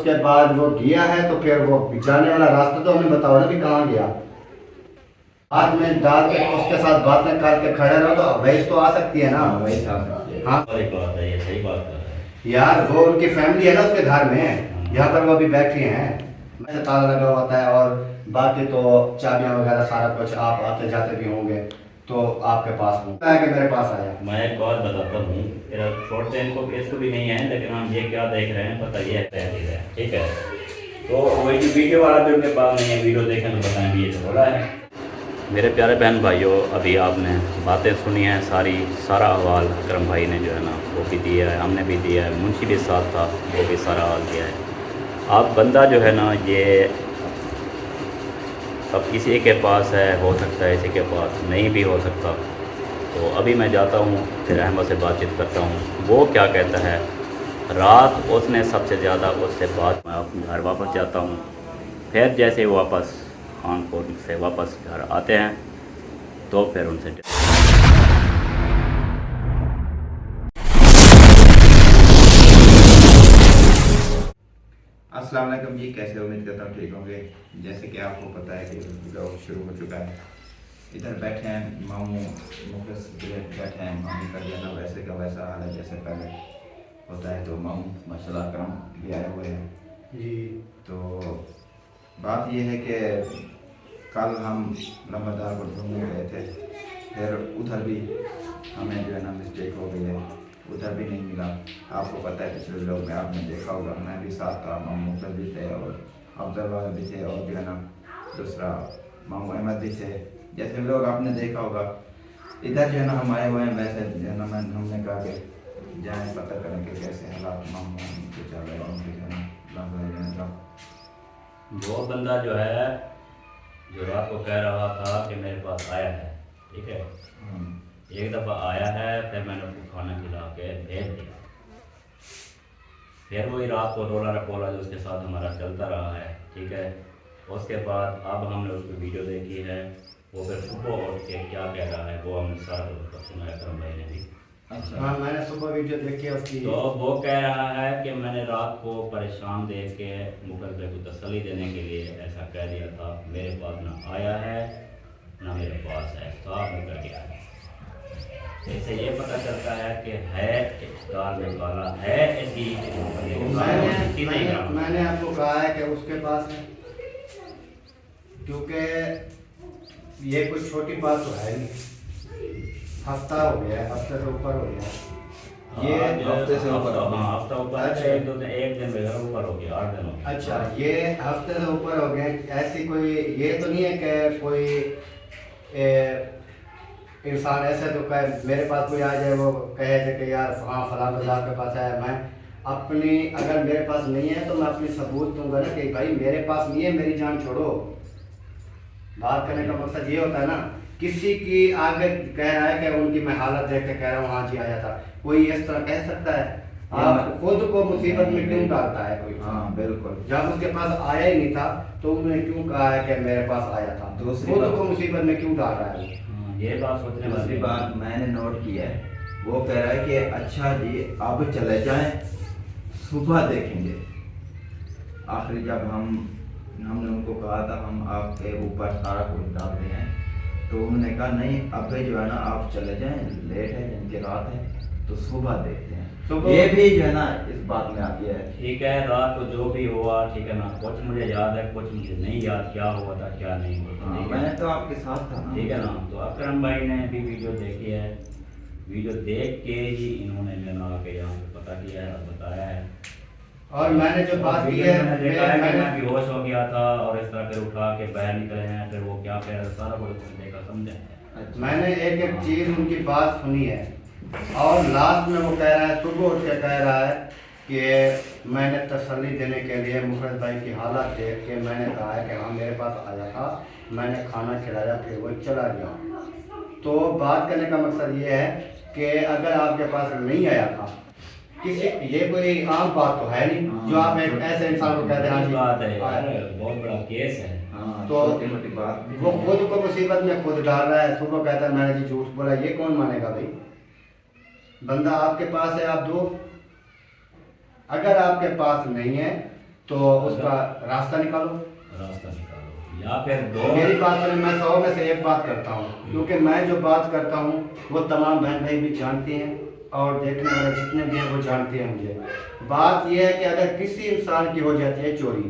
उसके बाद वो गया है तो फिर वो जाने वाला रास्ता तो हमें बताओ ना कि कहाँ गया। हाथ में डाल के उसके साथ बातें करके खड़े रहो तो वैस तो आ सकती है ना। वही था सकते हाँ और एक बात है, ये सही बात कर रहे हैं। यार वो उनकी फैमिली है ना उसके घर में, यहाँ पर वो अभी बैठी हैं, मैं ताला लगा होता है और बाकी तो चाबियां वगैरह सारा कुछ, आप आते जाते भी होंगे तो आपके पास हूँ कि मेरे पास आया। मैं एक बात बताता हूँ, तेरा छोड़ते हैं इनको, केस को भी नहीं है, लेकिन हम ये क्या देख रहे हैं पता ये है, ठीक है। तो वही वीडियो वाला भी उनके पास नहीं है, वीडियो देखें तो बताएं भी ये तो बोला है। मेरे प्यारे बहन भाइयों, अभी आपने बातें सुनी हैं सारी, सारा हवाल अकरम भाई ने जो है ना वो भी दिया है, हमने भी दिया है, मुंशी भी साथ था, वो भी सारा हाल दिया है। आप बंदा जो है ना ये अब किसी के पास है, हो सकता है किसी के पास नहीं भी हो सकता। तो अभी मैं जाता हूँ, फिर अहमद से बातचीत करता हूँ, वो क्या कहता है। रात उसने सबसे ज़्यादा उससे बात, मैं अपने घर वापस जाता हूँ। फिर जैसे वापस खानपुर से वापस घर आते हैं तो फिर उनसे अस्सलाम वालेकुम जी, कैसे उम्मीद करता हूँ ठीक होंगे। जैसे कि आपको पता है कि ब्लॉग शुरू हो चुका है। इधर बैठे हैं मामू मुखलिस बैठे हैं, मामू का जाना वैसे का वैसा हाल है जैसे पहले होता है। तो मामू माशाल्लाह करम भी आए हुए हैं जी। तो बात यह है कि कल हम लंबादार को ढूंढने गए थे, फिर उधर भी हमें जो है ना मिस्टेक हो गई है, उधर भी नहीं मिला। आपको पता है पिछले लोग में आपने देखा होगा, मैं भी साथ था, मामू मुखलिस भी थे और अफजल वाले भी थे और जो है ना दूसरा मामू अहमद भी थे। जैसे लोग आपने देखा होगा इधर जो है ना हम आए हुए हैं, वैसे जो है ना हमने कहा कि जाएँ पता करें कि कैसे हालात मामू के चल रहे हैं उनके जो है ना। वो बंदा जो है जो रात को कह रहा था कि मेरे पास आया है, ठीक है, एक दफ़ा आया है, फिर मैंने उसको खाना खिला के भेज दिया। फिर वही रात को रोला रपोला जो उसके साथ हमारा चलता रहा है, ठीक है। उसके बाद अब हमने उसकी वीडियो देखी है, वो फिर सुबह उठ के क्या कह रहा है वो हमने सारा कुछ सुना है करम भाई ने भी। अच्छा हाँ मैंने सुबह वीडियो देखी है उसकी। तो वो कह रहा है कि मैंने रात को परेशान देख के मुखर भाई को तसल्ली देने के लिए ऐसा कह दिया था, मेरे पास ना आया है ना मेरे पास है, साफ निकल गया है। इससे ये पता चलता है कि है दाल में काला है, इसकी मैंने आपको कहा है कि उसके पास है, क्योंकि ये कोई छोटी बात तो है नहीं। हफ्ता हो गया है, हफ्ते से ऊपर हो गया है। ये हफ्ते से ऊपर हो गया। हफ्ता ऊपर है, अच्छा। एक दिन वगैरह ऊपर हो गया, 8 दिन हो गया। अच्छा ये हफ्ते से ऊपर हो गए, ऐसी कोई ये तो नहीं है कि कोई इंसान ऐसे तो कहे मेरे पास कोई आ जाए वो कहे कि यार हाँ फलां बंदा आपके पास आया, मैं अपनी अगर मेरे पास नहीं है तो मैं अपनी सबूत दूंगा ना कि भाई मेरे पास नहीं है, मेरी जान छोड़ो। बात करने का मकसद ये होता है ना, किसी की आगे कह रहा है कि उनकी मैं हालत देख के कह रहा हूँ हाँ जी आया था, कोई इस तरह कह सकता है? आप खुद को मुसीबत में क्यों डालता है कोई? हाँ बिल्कुल। जब उसके पास आया ही नहीं था तो उन्होंने क्यों कहा है कि मेरे पास आया था? दूसरी खुद बात- को मुसीबत में क्यों डाल रहा है वो? ये बात सोचने दूसरी वाली बात मैंने नोट की है, वो कह रहा है कि अच्छा जी आप चले जाएं, सुबह देखेंगे। आखिर जब हमने उनको कहा था हम आपके ऊपर सारा कुछ डालते हैं, तो उन्होंने कहा नहीं अब जो है ना आप चले जाएं, लेट है इनकी रात है तो सुबह देखते हैं। ये भी जो है ना इस बात में आती है। ठीक है, रात को जो भी हुआ ठीक है ना, कुछ मुझे याद है कुछ मुझे नहीं याद, क्या हुआ था क्या नहीं हुआ था, हाँ, ठीक मैं है। तो आपके साथ था ना। ठीक है ना, तो अकरम भाई ने भी वीडियो देखी है, वीडियो देख के ही इन्होंने लेना आके यहाँ पे पता किया है और बताया है। और मैंने जो बात की है मैंने देखा है कि मैं बेहोश हो गया था और इस तरह फिर उठा के बाहर निकले हैं, फिर वो क्या कह रहे हैं सारा कुछ देखा समझे। मैंने एक एक चीज उनकी बात सुनी है और लास्ट में वो कह रहा है, सुबह उठ के कह रहा है कि मैंने तसल्ली देने के लिए मुखलिस भाई की हालत देख के मैंने कहा है कि हाँ मेरे पास आया था, मैंने खाना खिलाया फिर वो चला गया। तो बात करने का मकसद ये है कि अगर आपके पास नहीं आया था किसी, ये कोई आम बात तो है नहीं जो आप एक ऐसे इंसान को कहते हैं हाँ जी बात है आया। यार, बहुत बड़ा केस है। हाँ, तो छोटी-मोटी बात भी वो नहीं है। खुद को मुसीबत में खुद डाल रहा है, सुबह कहता है मैंने जी झूठ बोला, ये कौन मानेगा भाई? बंदा आपके पास है आप दो, अगर आपके पास नहीं है तो उसका रास्ता निकालो। रास्ता निकालो या फिर दो। मेरी बात सुने, मैं 100 में से एक बात करता हूँ, क्योंकि मैं जो बात करता हूँ वो तमाम बहन भाई भी जानते हैं और देखने वाले जितने भी हैं वो जानते हैं मुझे। बात यह है कि अगर किसी इंसान की हो जाती है चोरी,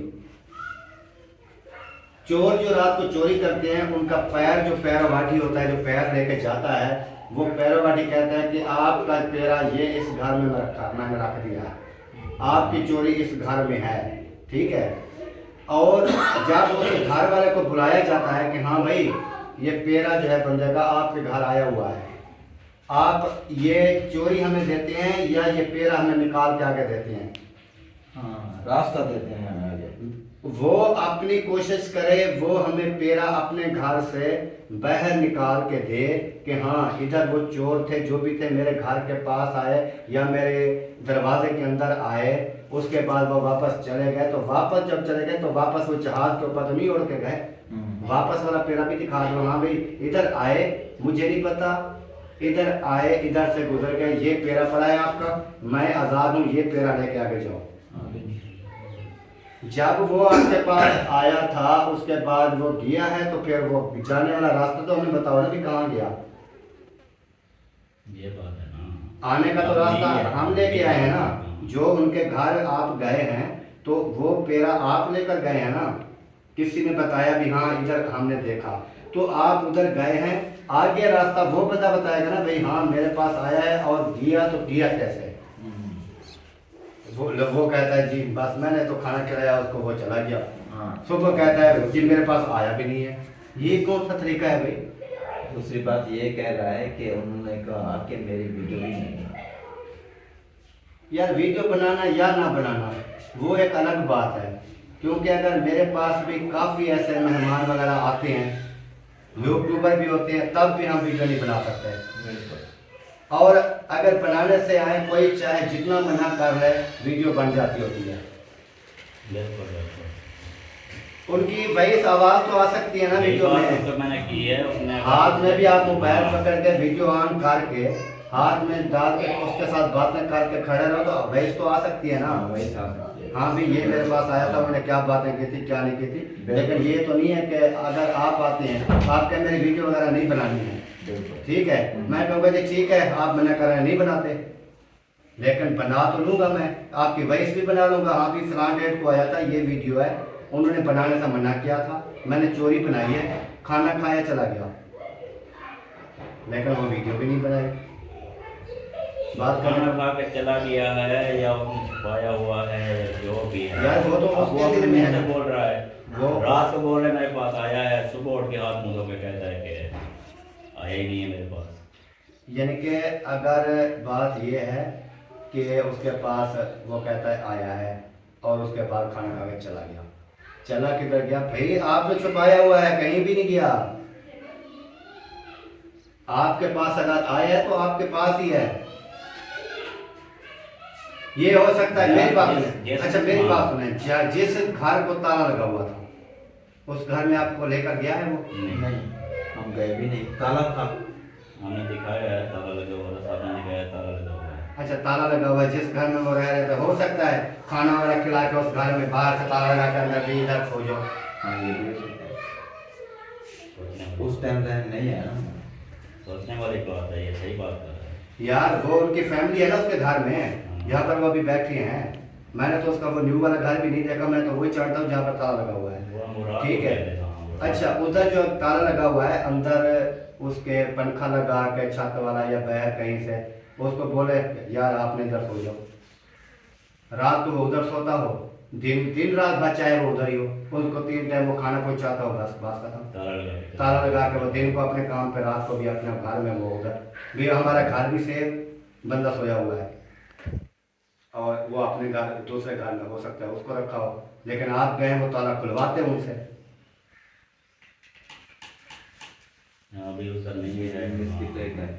चोर जो रात को चोरी करते हैं उनका पैर जो पैरवाटी होता है, जो पैर लेके जाता है, वो पैरवाटी कहता है कि आपका पैरा ये इस घर में मैंने रख दिया, आपकी चोरी इस घर में है, ठीक है। और जब उस घर वाले को बुलाया जाता है कि हाँ भाई ये पेरा जो है बंदे का आपके घर आया हुआ है, आप ये चोरी हमें देते हैं या ये पेरा हमें निकाल के आगे देते हैं। हाँ, रास्ता देते हैं हमें आगे। वो अपनी कोशिश करे, वो हमें पेरा अपने घर से बाहर निकाल के दे कि हाँ इधर वो चोर थे जो भी थे मेरे घर के पास आए या मेरे दरवाजे के अंदर आए, उसके बाद वो वापस चले गए। तो वापस जब चले गए तो वापस वो जहाज के ऊपर तो नहीं उड़ के गए, वापस वाला पेरा भी दिखा दो, हाँ भाई इधर आए, मुझे नहीं पता, इधर आए, इधर से गुजर गए, ये पेरा पड़ा है आपका, मैं आज़ाद हूँ, ये पेरा लेके आगे जाओ। जब वो आपके पास आया था उसके बाद वो गया है तो फिर वो जाने वाला रास्ता तो हमें बताओ ना भी कहाँ गया। ये बात है ना, आने का तो रास्ता हम लेके आए हैं ना, जो उनके घर आप गए हैं तो वो पेरा आप लेकर गए हैं ना, किसी ने बताया भी हाँ इधर हमने देखा, तो आप उधर गए हैं, आगे रास्ता वो बंदा बताएगा ना भाई हाँ मेरे पास आया है और दिया, तो दिया कैसे। वो कहता है जी बस मैंने तो खाना खिलाया उसको, वो चला गया। सुबह कहता है जी मेरे पास आया भी नहीं है, ये कौन सा तरीका है भाई। दूसरी बात ये कह रहा है कि उन्होंने कहा कि मेरी वीडियो भी नहीं है। यार वीडियो बनाना या ना बनाना वो एक अलग बात है, क्योंकि अगर मेरे पास भी काफ़ी ऐसे मेहमान वगैरह आते हैं, यूट्यूबर भी होते हैं, तब भी हम वीडियो नहीं बना सकते। और अगर बनाने से आए कोई चाहे जितना मना कर ले वीडियो बन जाती होती है। उनकी वही आवाज़ तो आ सकती है ना वीडियो में, तो मैंने की है उसने हाथ में भी आप मोबाइल पकड़ के वीडियो ऑन करके हाथ में डाल के उसके साथ बातें करके खड़े रहो तो वही तो आ सकती है ना। वही आ सकती है। हाँ भी ये मेरे पास आया था, मैंने क्या बातें की थी क्या नहीं की थी, लेकिन ये तो नहीं है कि अगर आप आते हैं आपके मेरी वीडियो वगैरह नहीं बनानी है, ठीक है, मैं कहूँगा जी ठीक है आप मना कर रहे हैं नहीं बनाते, लेकिन बना तो लूँगा, मैं आपकी वॉइस भी बना लूँगा, हाँ भी फलां डेट को आया था ये वीडियो है, उन्होंने बनाने से मना किया था, मैंने चोरी बनाई है, खाना खाया चला गया, लेकिन वो वीडियो भी नहीं बनाई। बात खाना करना खा के चला गया है या उसने छुपाया हुआ है, जो भी है यार वो तो अब वो उसके दिल में है मुझसे ना। बोल रहा है, वो रात को बोल रहे मेरे पास आया है, सुबह उठ के हाथ मुँह धो के कहता है कि आया ही नहीं है मेरे पास। यानी कि अगर बात ये है कि उसके पास वो कहता है आया है और उसके बाद खाना खा के चला गया, चला किधर गया भाई, आपने छुपाया हुआ है कहीं भी नहीं गया, आपके पास अगर आया है तो आपके पास ही है। ये हो सकता है मेरी बात सुने, अच्छा मेरी बात सुने, जिस घर को ताला लगा हुआ था उस घर में आपको लेकर गया है वो? नहीं, हम गए भी नहीं, ताला था, हमने दिखाया है ताला लगा हुआ था, सामने दिखाया ताला लगा हुआ है। अच्छा ताला लगा हुआ है, जिस घर में वो रह रहे थे हो सकता है खाना वाना खिला के उस घर में बाहर से ताला लगा कर अंदर भी इधर सो जाओ। हाँ ये भी हो सकता है, उस टाइम रहन नहीं है ना। सोचने वाली बात है, ये सही बात कर रहा है यार वो उनकी फैमिली है ना उसके घर में, यहाँ पर वो अभी बैठी हैं, मैंने तो उसका वो न्यू वाला घर भी नहीं देखा, मैं तो वही चाहता हूँ जहाँ पर ताला लगा हुआ है, ठीक है। अच्छा उधर जो ताला लगा हुआ है अंदर उसके पंखा लगा के छत वाला या बाहर कहीं से उसको बोले यार आपने इधर सो जाओ, रात को वो उधर सोता हो, दिन रात बच्चा है वो उधर ही हो, उसको 3 टाइम वो खाना पहुँचाता हो, बस बात खत्म। ताला लगा के वो दिन को अपने काम पे, रात को भी अपने घर में, वो उधर भी हमारा घर भी सेफ, बंदा सोया हुआ है और वो अपने घर दूसरे घर में हो सकता है उसको रखा हो, लेकिन आप गए वो ताला खुलवाते हैं उनसे। अभी उधर नहीं है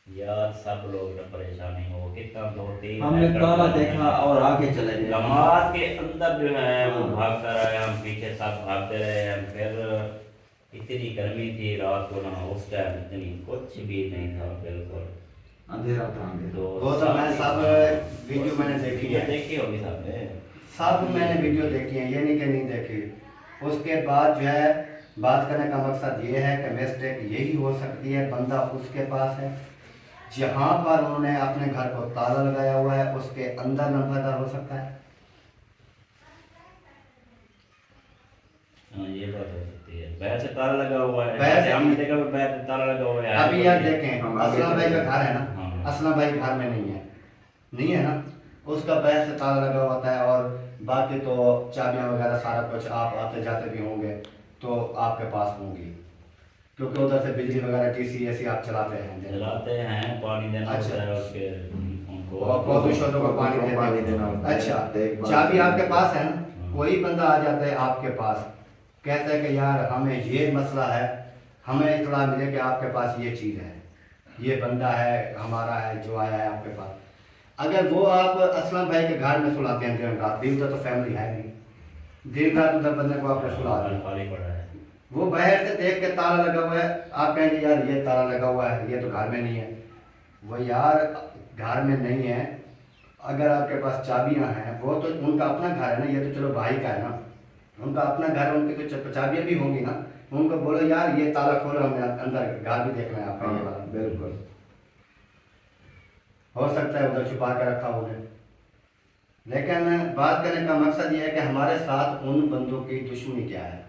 यार, सब लोग परेशानी हो, कितना 2-3 हमने ताला देखा और आगे चले गए, नमाज के अंदर जो है वो भागता रहा, हम पीछे साथ भागते रहे, हम फिर इतनी गर्मी थी रात को ना, उस टाइम इतनी कुछ भी नहीं था, बिल्कुल अंधेरा था अंधेरा। तो वो तो मैं सब वीडियो मैंने देखी है, देखी होगी सबने, सब मैंने वीडियो देखी है, ये नहीं कि नहीं देखी। उसके बाद जो है बात करने का मकसद ये है कि मिस्टेक यही हो सकती है, बंदा उसके पास है जहाँ पर उन्होंने अपने घर को ताला लगाया हुआ है, उसके अंदर नंबरदार हो सकता है। हाँ, ये बात हो सकती है। बाहर से ताला लगा हुआ है, बाहर से हमने देखा बाहर से ताला लगा हुआ है। अभी यार देखें, हम आगे असलम भाई का चलते घर है हाँ। ना, असलम भाई घर में नहीं है ना, उसका बाहर से ताला लगा होता है और बाकी तो चाबियां वगैरह सारा कुछ आप आते जाते भी होंगे तो आपके पास होंगी, क्योंकि उधर से बिजली वगैरह टीसी ऐसी आप चलाते हैं दिन भर। जलाते हैं, पानी देना अच्छा। होता है उसके उनको। और पौधों को पानी देते हैं। अच्छा, चाबी आपके पास है ना, कोई बंदा आ जाता है आपके पास, कहता है कि यार हमें ये मसला है, हमें इतला मिले कि आपके पास ये चीज़ है, ये बंदा है हमारा है जो आया है आपके पास। अगर वो आप असलम भाई के घर में सुलाते हैं दिन रात, दिन तो फैमिली है नहीं, दिन रात उधर बंदे को आपने सुला दिया, खाली पड़ा है। वो बाहर से देख के ताला लगा हुआ है, आप कहेंगे यार ये ताला लगा हुआ है, ये तो घर में नहीं है। वो यार घर में नहीं है, अगर आपके पास चाबियां हैं, वो तो उनका अपना घर है ना, ये तो चलो भाई का है ना, उनका अपना घर है, उनकी तो चाबियां भी होंगी ना, उनको बोलो यार ये ताला खोलो, हमें अंदर घर भी देखना है आपका ये वाला। बिल्कुल हो सकता है उधर छुपा के रखा हो उन्हें, लेकिन बात करने का मकसद ये है कि हमारे साथ उन बंदों की दुश्मनी क्या है,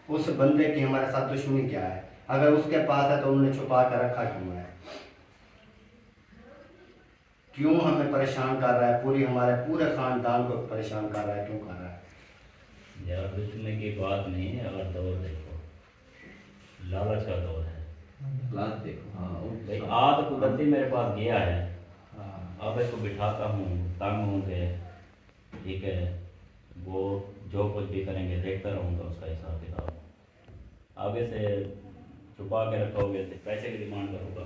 उस बंदे की हमारे साथ दुश्मनी क्या है। अगर उसके पास है तो उन्होंने छुपा कर रखा क्यों है, क्यों हमें परेशान कर रहा है, हमारे पूरे खानदान को परेशान कर रहा है, क्यों कर रहा है। यार दुश्मनी की बात नहीं है, अगर दौर देखो, लालच का दौर है। लास्ट देखो। हाँ भाई आ तो कुदरती मेरे पास गया है, हाँ अब इसको बिठाता हूँ, तंग होंगे, ठीक है, वो जो कुछ भी करेंगे देखता रहूँगा उसका हिसाब किताब। आगे से छुपा के रखोगे तो पैसे की डिमांड करूँगा,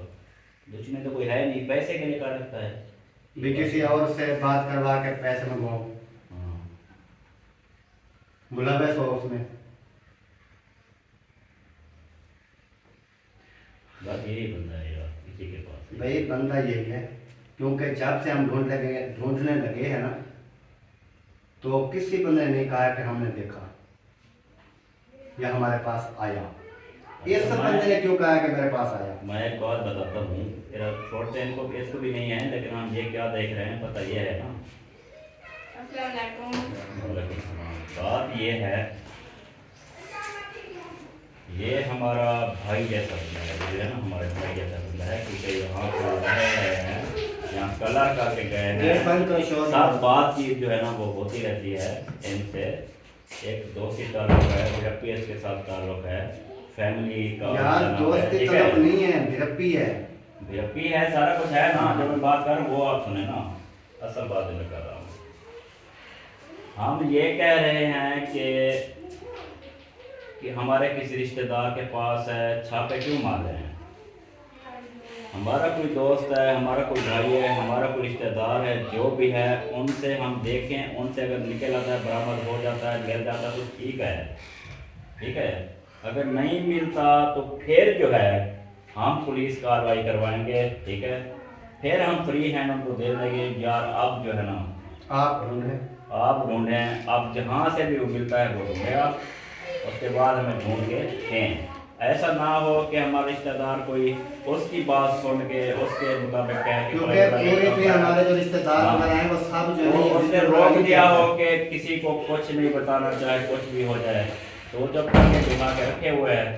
दुश्मनी तो कोई है नहीं, पैसे के लिए कर रखता है भी किसी और से बात करवा के पैसे मंगवाओ, हाँ। मुलव्वस हो उसमें। बस यही बंदा है यार किसी के पास। भाई बंदा यही है, क्योंकि जब से हम ढूंढने लगे हैं ना, तो किसी बंदे ने नहीं कहा कि हमने देखा या हमारे पास आया। ये सब बंदे ने क्यों कहा कि मेरे पास आया। मैं एक बात बताता हूँ, तेरा छोड़ते इनको केस को भी नहीं है, लेकिन हम ये क्या देख रहे हैं पता ये है ना। बात ये है, ये हमारा भाई जैसा बंदा है, ये है ना हमारे भाई जैसा बंदा है, क्योंकि यहाँ पर रह रहे हैं, यहाँ कलर करके गए हैं, सब बातचीत जो है ना वो होती रहती है इनसे। एक दोस्ती ताल्लुक है, वीरप्पीएस के साथ ताल्लुक है, फैमिली का यार दोस्ती ताल्लुक नहीं है, वीरप्पी है। वीरप्पी है, सारा कुछ है ना। जब मैं बात कर वो आप सुने ना, असल बात मैं कर रहा हूँ। हम ये कह रहे हैं कि हमारे किसी रिश्तेदार के पास है, छापे क्यों मार रहे हैं। हमारा कोई दोस्त है, हमारा कोई भाई है, हमारा कोई रिश्तेदार है, जो भी है उनसे हम देखें, उनसे अगर निकल आता है, बरामद हो जाता है, मिल जाता है तो ठीक है, ठीक है। अगर नहीं मिलता तो फिर जो है हम पुलिस कार्रवाई करवाएंगे, ठीक है। फिर हम फ्री हैंड उनको दे देंगे यार, अब जो है ना आप ढूंढें, अब जहाँ से भी वो मिलता है वो ढूंढेगा, उसके बाद हमें ढूंढ के दें। ऐसा ना हो कि हमारे रिश्तेदार कोई उसकी बात सुन के उसके मुताबिक कहे कि क्योंकि पूरे हमारे जो रिश्तेदार वगैरह हैं वो सब जो है उसने रोक दिया हो कि किसी को कुछ नहीं बताना, चाहे कुछ भी हो जाए, तो जब तक ये दिमाग के रखे हुए हैं,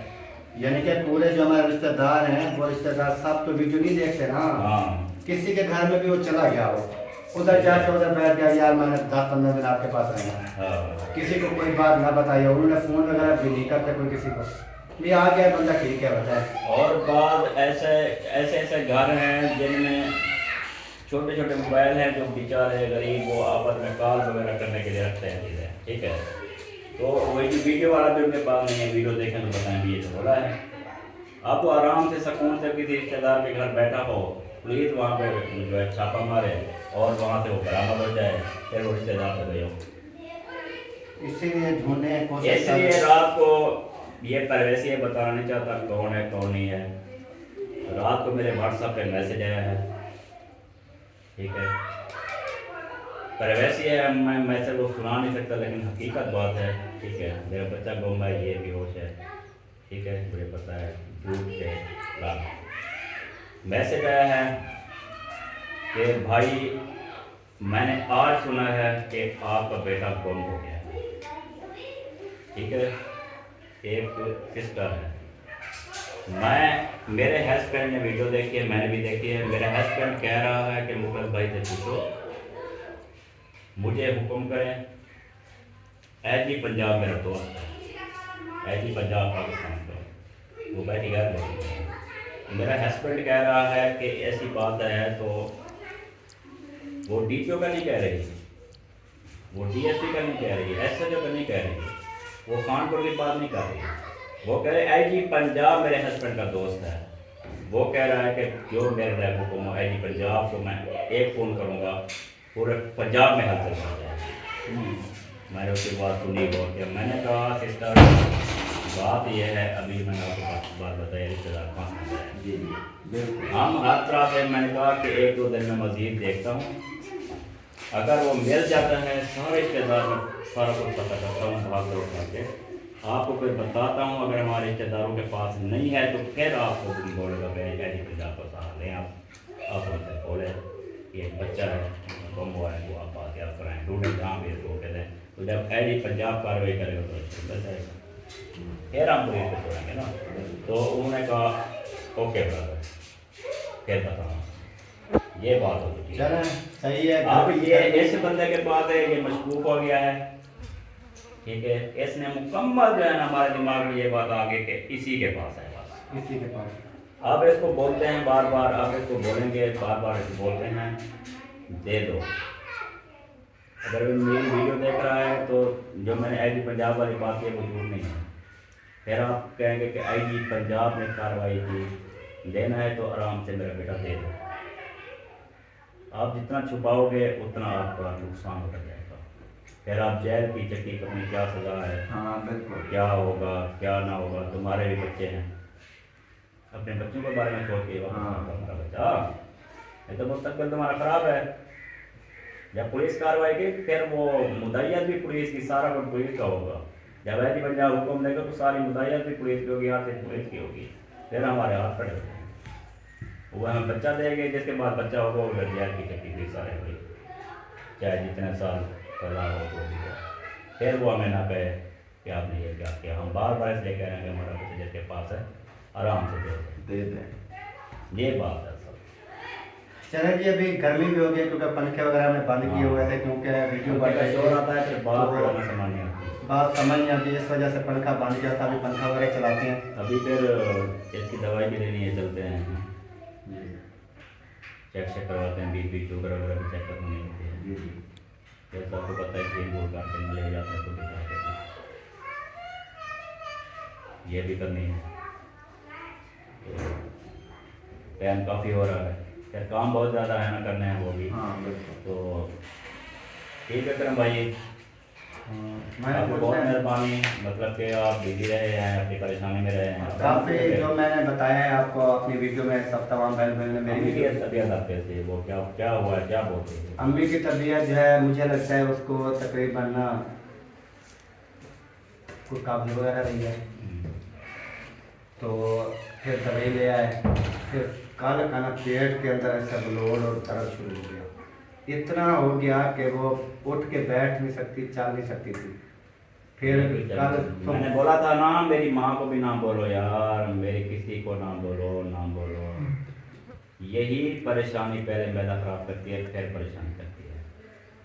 यानी कि पूरे जो हमारे रिश्तेदार हैं वो रिश्तेदार सब तो वीडियो नहीं देखते ना। हाँ किसी के घर में भी वो चला गया हो, उधर जाके उधर बैठ गया, यार मैंने 10-15 दिन आपके पास आया, हाँ। किसी को कोई बात ना बताई, उन्होंने फोन वगैरह भी नहीं करते कोई किसी को, ये आ गया बंदा, ठीक है बताए। और बाद ऐसे घर हैं जिनमें छोटे छोटे मोबाइल हैं, जो बेचारे गरीब वो आपस में कॉल वगैरह करने के लिए रखते हैं चीज़ें, ठीक है। तो वही वीडियो वाला भी उनके पास नहीं है, वीडियो देखें तो बताएं भी ये तो बोला है। आप तो आराम से सुकून से किसी रिश्तेदार के घर बैठा हो, पुलिस वहाँ पे जो है छापा मारे और वहाँ से वो बरामद हो जाए, फिर वो रिश्तेदार से गए हो। इसीलिए ढूंढने की कोशिश इसलिए रात को ये परवेश ये बताना नहीं चाहता कौन है कौन नहीं है। रात को मेरे व्हाट्सएप पे मैसेज आया है, ठीक है, पर वैसे है मैं से वो सुना नहीं सकता, लेकिन हकीकत बात है, ठीक है। मेरा बच्चा गुम है, ये बेहोश है, ठीक है, मुझे पता है झूठ के मैसेज आया है कि भाई मैंने आज सुना है कि आपका बेटा गुम हो गया है, ठीक है। एक सिस्टर है, मेरे हस्बैंड ने वीडियो देखी है, मैंने भी देखी है। मेरा हस्बैंड कह रहा है कि मुकरद भाई से पूछो, मुझे हुक्म करें। ऐजी पंजाब मेरा दोस्त है, ऐजी पंजाब पाकिस्तान का, वो बैठी है। मेरा हस्बैंड कह रहा है कि ऐसी बात है, तो वो डीपीओ का नहीं कह रही, वो डीएसपी का नहीं कह रही, एसएचओ का नहीं कह रही, वो कानपुर की बात नहीं कर रही। वो कह रहे आईजी पंजाब मेरे हस्बैंड का दोस्त है, वो कह रहा है कि जो मेरे रैब हुक्म हो आईजी पंजाब को मैं एक फ़ोन करूँगा, पूरे पंजाब में हलचल कर जाए। मैंने उसकी बात सुनी और क्या मैंने कहा सिस्टर बात यह है, अभी मैंने आपको बात बताई रिश्तेदार कहाँ है जी बिल्कुल। हम हर तरह से मैंने कहा कि 1-2 दिन में मज़ीद देखता हूँ, अगर वो मिल जाता है सारे रिश्तेदार में सारा कुछ पता करता हूँ, भाग दौड़ करके आपको फिर बताता हूँ। अगर हमारे रिश्तेदारों के पास नहीं है तो फिर आपको बोलेगा ऐसी पंजाब को सहारा लें आप उनसे बोले कि एक बच्चा है गुम हुआ है, वो आप बात याद कराएँ ढूंढें जहाँ भी इसको कहते हैं। तो जब ऐसी पंजाब कार्रवाई करेगा तो अच्छा जाएगा, फिर हम पुलिस को छोड़ेंगे ना। तो उन्होंने कहा ओके ब्रदर, फिर बताओ ये बात हो चुकी है। चलें सही है। अब ये इस बंदे के पास है, ये मशकूक हो गया है, ठीक है। इसने मुकम्मल जो है ना हमारे दिमाग में ये बात आ गई कि इसी के पास है बस, इसी के पास। अब इसको बोलते हैं बार बार, अब इसको बोलेंगे बार बार, इसको बोलते हैं दे दो। अगर वो मेरी वीडियो देख रहा है तो जो मैंने आईजी पंजाब वाली बात की वो झूठ नहीं है। फिर आप कहेंगे कि आईजी पंजाब ने कार्रवाई की, देना है तो आराम से मेरा बेटा दे दो। आप जितना छुपाओगे उतना आपका नुकसान होता जाएगा, फिर आप जेल की चक्की अपनी क्या सज़ा है, हाँ बिल्कुल। क्या होगा क्या ना होगा। तुम्हारे भी बच्चे हैं, अपने बच्चों के बारे में सोच के हमारा बच्चा, ये तो मुस्तकबिल तुम्हारा ख़राब है। जब पुलिस कार्रवाई की फिर वो मुद्दईयत भी पुलिस की, सारा कुछ पुलिस का होगा। जब ऐसी पंजाब हुक्म देगा तो सारी मुद्दईयत भी पुलिस की होगी, यहाँ से पुलिस की होगी, फिर हमारे हाथ खड़े होते हैं। वो हमें बच्चा देंगे, जिसके बाद बच्चा होगा वो जेल की चक्की भी सारे हुई, चाहे जितने साल पहला हो तो भी हो। फिर वो हमें ना कहे कि आपने ये क्या किया। हम बार बार इसलिए कह रहे हैं कि हमारा बच्चा जिसके पास है आराम से दे दें। ये बात है सब। चलें जी, अभी गर्मी भी हो गई क्योंकि पंखे वगैरह में बंद किए हुए थे, क्योंकि वीडियो का शोर आता है, फिर बात तो करना समझ नहीं आती। बात समझ नहीं आती, इस वजह से पंखा बंद किया था। अभी पंखा वगैरह चलाते हैं। अभी फिर इसकी दवाई भी लेनी है, चलते हैं चेक करवाते हैं, बीपी शुगर वगैरह भी चेक करनी होती है। जी जी। फिर सबको पता है कि बोल काट के ले जाते हैं तो दिखाते हैं, ये भी करनी है। तो टाइम काफ़ी हो रहा है, फिर काम बहुत ज़्यादा है ना, करने हैं वो भी। हाँ बिल्कुल। तो ठीक है करम भाई, मैंने आपको बहुत मेहरबानी, मतलब कि आप बिजी रहे हैं, अपनी परेशानी में रहे हैं काफ़ी जो मैंने बताया है आपको अपनी वीडियो में, सब तमाम बहन बहन ने मेरी अम्मी की वीडियो। तबीयत आपके से वो क्या हुआ है, क्या बोलते हैं? अम्मी की तबीयत जो है मुझे लगता है उसको तकरीबन ना कुछ काबू वगैरह रही है, तो फिर दवाई ले आए। फिर काला काला पेट के अंदर ऐसा ब्लोड और दर्द शुरू हो गया, इतना हो गया कि वो उठ के बैठ नहीं सकती, चल नहीं सकती थी। फिर कल मैंने बोला था ना मेरी माँ को भी ना बोलो यार, मेरे किसी को ना बोलो ना बोलो। यही परेशानी पहले मैदा खराब करती है, फिर परेशानी करती है।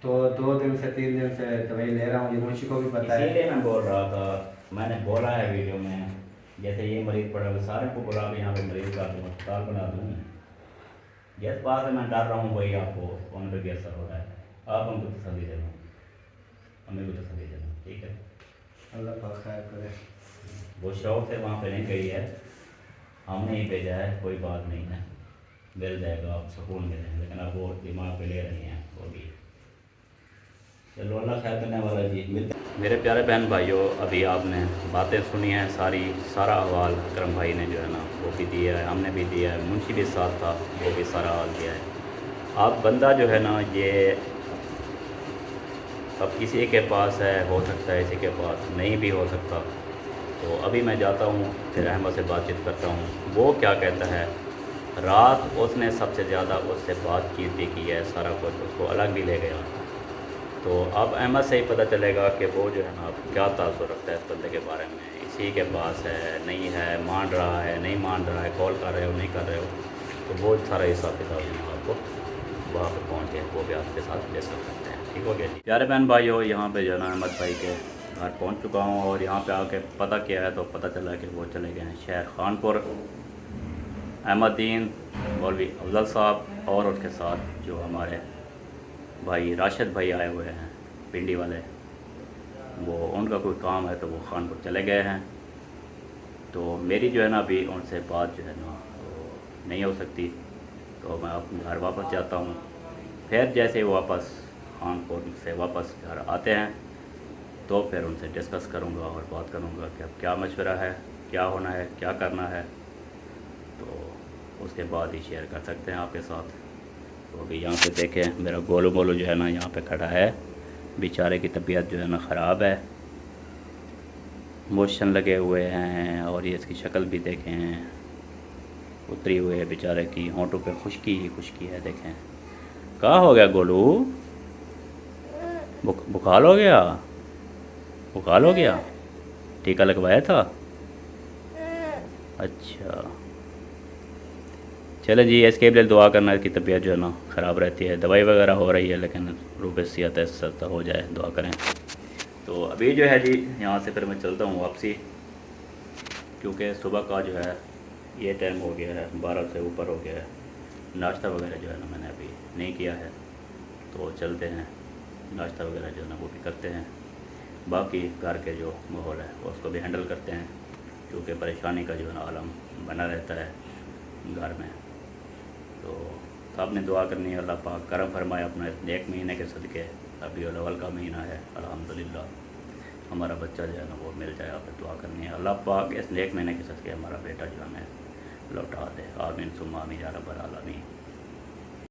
तो 2 दिन से 3 दिन से दवाई ले रहा हूँ, ये मुंशी को भी पता है। इसीलिए मैं बोल रहा था, मैंने बोला है वीडियो में, जैसे ये मरीज़ पड़ा हुआ सारे को बोला कि यहाँ पे मरीज़ का दूँ, अस्पताल बना दूँ। जिस बात से मैं डर रहा हूँ वही आपको उन पर भी असर हो रहा है। आप हमको तसल्ली देना, हमें भी तसल्ली देना, ठीक है। अल्लाह पाक खैर करे। वो शौक से वहाँ पे नहीं गई है, हमने ही भेजा है, कोई बात नहीं है, मिल जाएगा, आप सुकून मिलें। लेकिन अब वो दिमाग पे ले रही हैं वो भी। चलो अल्लाह खैर करने वाला जी। मेरे प्यारे बहन भाइयों, अभी आपने बातें सुनी हैं सारा अहवाल करम भाई ने जो है ना वो भी दिया है, हमने भी दिया है, मुंशी भी साथ था वो भी सारा हाल दिया है। आप बंदा जो है ना ये अब किसी के पास है, हो सकता है किसी के पास नहीं भी हो सकता। तो अभी मैं जाता हूँ, फिर अहमद से बातचीत करता हूँ, वो क्या कहता है। रात उसने सबसे ज़्यादा उससे बातचीत भी की है, सारा कुछ उसको अलग भी ले गया। तो अब अहमद से ही पता चलेगा कि वो जो है ना क्या तासुर रखता है इस बंदे के बारे में, इसी के पास है नहीं है, मान रहा है नहीं मान रहा है, कॉल कर रहे हो नहीं कर रहे हो। तो वो सारा हिसाब किताब जो है आपको वहाँ पे पहुँच के वो भी आपके साथ डिस्कस करते हैं। ठीक हो गया जी प्यारे बहन भाइयों, यहाँ पे जो है ना अहमद भाई के घर पहुँच चुका हूँ और यहाँ पे आके पता किया है तो पता चला कि वो चले गए हैं शहर खानपुर। अहमदीन मौलवी अफजल साहब और उसके साथ जो हमारे भाई राशिद भाई आए हुए हैं पिंडी वाले, वो उनका कोई काम है तो वो खानपुर चले गए हैं। तो मेरी जो है ना अभी उनसे बात जो है ना वो नहीं हो सकती, तो मैं अपने घर वापस जाता हूँ। फिर जैसे ही वापस खानपुर से वापस घर आते हैं तो फिर उनसे डिस्कस करूँगा और बात करूँगा कि अब क्या मशवरा है, क्या होना है, क्या करना है। तो उसके बाद ही शेयर कर सकते हैं आपके साथ। तो अभी यहाँ पे देखें मेरा गोलू मोलू जो है ना यहाँ पे खड़ा है, बेचारे की तबीयत जो है ना ख़राब है, मोशन लगे हुए हैं और ये इसकी शक्ल भी देखें उतरी हुई है बेचारे की, होंठों पे खुश्की ही खुश्की है। देखें कहाँ हो गया गोलू, बुखार हो गया, बुखार हो गया, टीका लगवाया था। अच्छा चले जी, इसके लिए दुआ करना कि तबीयत जो है ना ख़राब रहती है, दवाई वगैरह हो रही है लेकिन रूप सेहत ऐसा हो जाए, दुआ करें। तो अभी जो है जी यहाँ से फिर मैं चलता हूँ वापसी, क्योंकि सुबह का जो है ये टाइम हो गया है, 12 से ऊपर हो गया है। नाश्ता वगैरह जो है ना मैंने अभी नहीं किया है, तो चलते हैं नाश्ता वगैरह जो है ना वो भी करते हैं। बाकी घर के जो माहौल है उसको भी हैंडल करते हैं, क्योंकि परेशानी का जो है ना आलम बना रहता है घर में। तो आपने दुआ करनी है अल्लाह पाक करम फरमाए अपना इस नेक महीने के सदक़े। अभी अव्वल का महीना है, अल्हम्दुलिल्लाह हमारा बच्चा जो है ना वो मिल जाए। आपने दुआ करनी है अल्लाह पाक इस नेक महीने के सदक़े हमारा बेटा जो हमें लौटा दे। आमीन सुम्मा आमीन या रब्बल आलमीन।